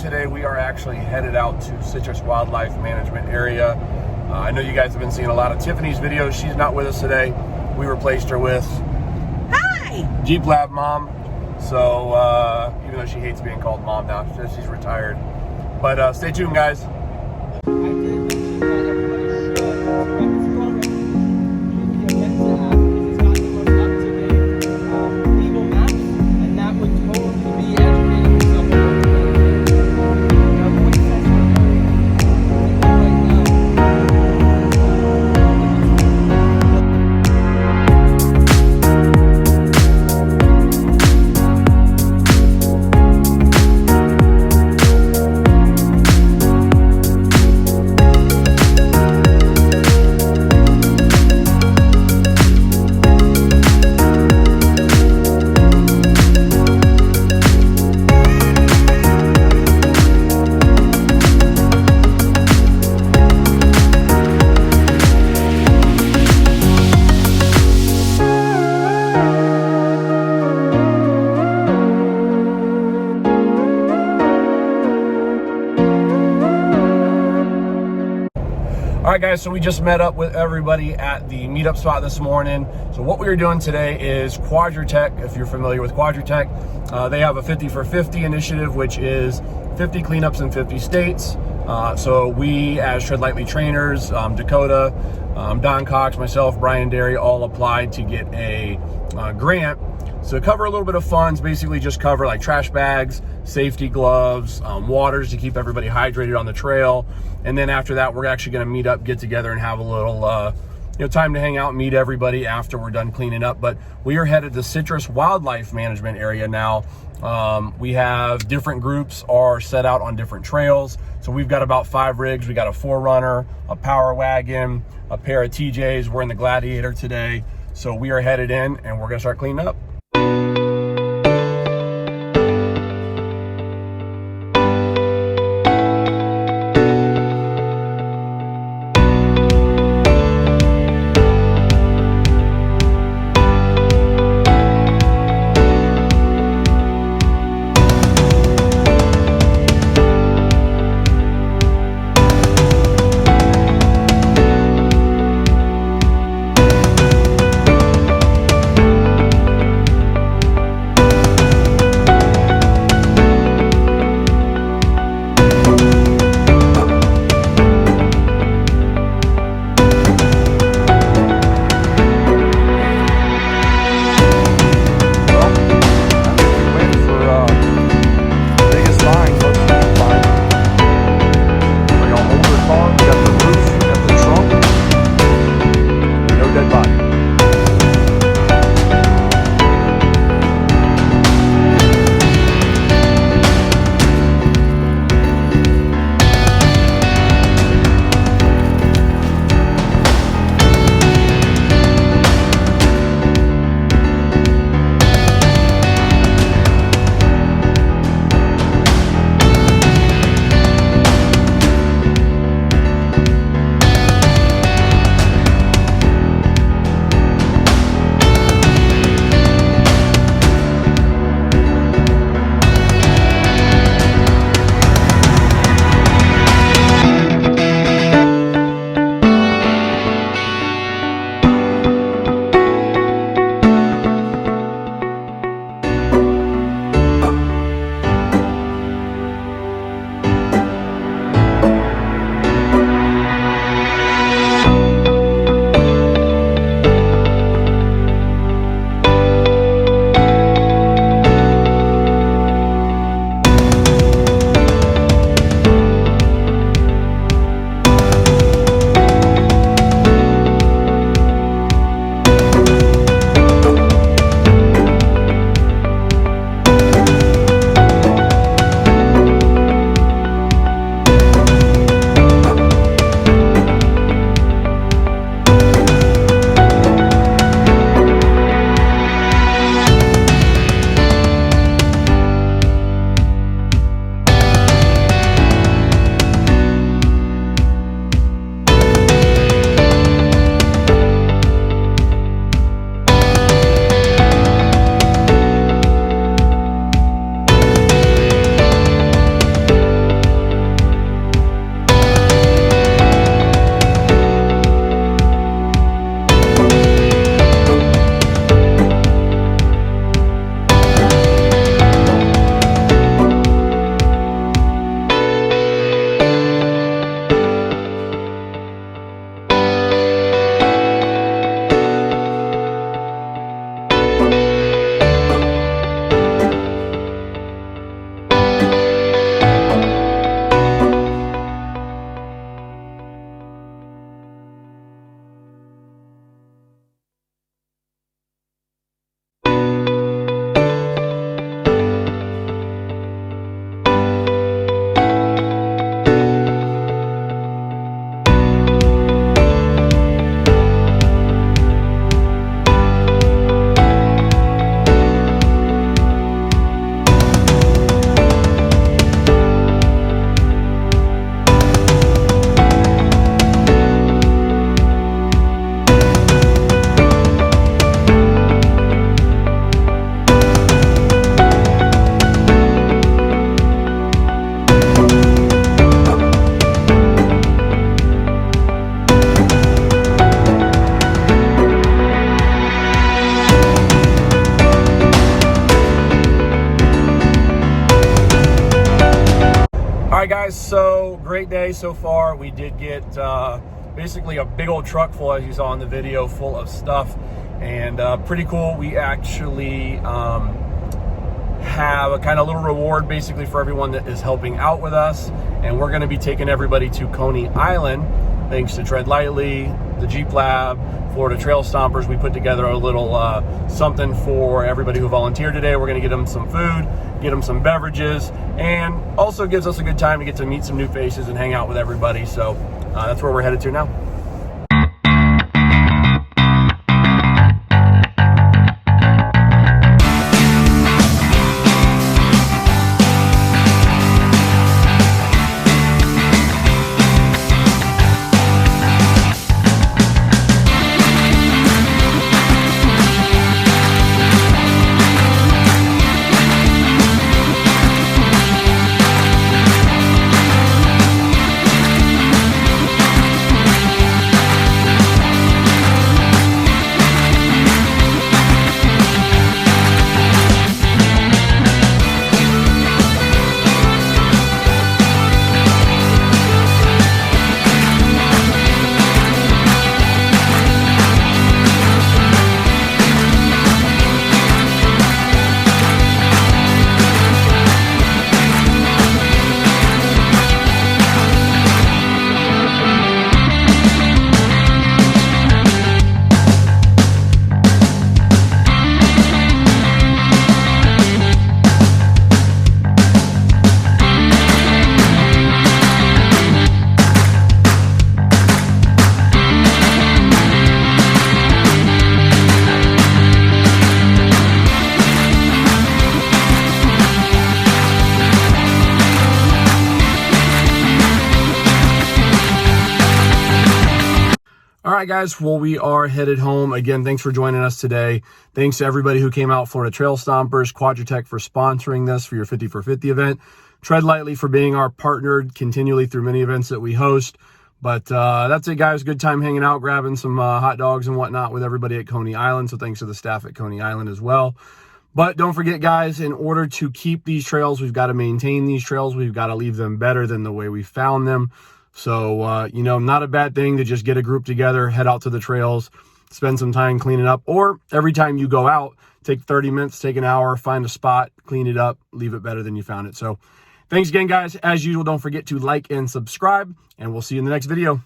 today we are actually headed out to Citrus Wildlife Management Area. I know you guys have been seeing a lot of Tiffany's videos. She's not with us today. We replaced her with Jeep Lab Mom. So even though she hates being called Mom now, she's retired. But stay tuned, guys. All right, guys, so we just met up with everybody at the meetup spot this morning. So what we are doing today is Quadratec. If you're familiar with Quadratec, they have a 50 for 50 initiative, which is 50 cleanups in 50 states. So we, as Tread Lightly trainers, Dakota, Don Cox, myself, Brian Derry, all applied to get a grant. So cover a little bit of funds, basically just cover like trash bags, safety gloves, waters to keep everybody hydrated on the trail. And then after that, we're actually gonna meet up, get together and have a little time to hang out and meet everybody after we're done cleaning up. But we are headed to Citrus Wildlife Management Area now. We have different groups are set out on different trails. So we've got about 5 rigs. We got a 4Runner, a Power Wagon, a pair of TJs. We're in the Gladiator today. So we are headed in and we're gonna start cleaning up. great day so far. We did get basically a big old truck full, as you saw in the video, full of stuff, and pretty cool. We actually have a kind of little reward basically for everyone that is helping out with us, and we're going to be taking everybody to Coney Island thanks to Tread Lightly, the Jeep Lab, Florida Trail Stompers. We put together a little something for everybody who volunteered today. We're going to get them some food, get them some beverages, and also gives us a good time to get to meet some new faces and hang out with everybody. So that's where we're headed to now. All right, guys, well, we are headed home. Again, thanks for joining us today. Thanks to everybody who came out, Florida Trail Stompers, Quadratec for sponsoring this for your 50 for 50 event, Tread Lightly for being our partner continually through many events that we host. But that's it, guys. Good time hanging out, grabbing some hot dogs and whatnot with everybody at Coney Island. So thanks to the staff at Coney Island as well. But don't forget, guys, in order to keep these trails, we've got to maintain these trails. We've got to leave them better than the way we found them. So, you know, not a bad thing to just get a group together, head out to the trails, spend some time cleaning up, or every time you go out, take 30 minutes, take an hour, find a spot, clean it up, leave it better than you found it. So thanks again, guys. As usual, don't forget to like and subscribe, and we'll see you in the next video.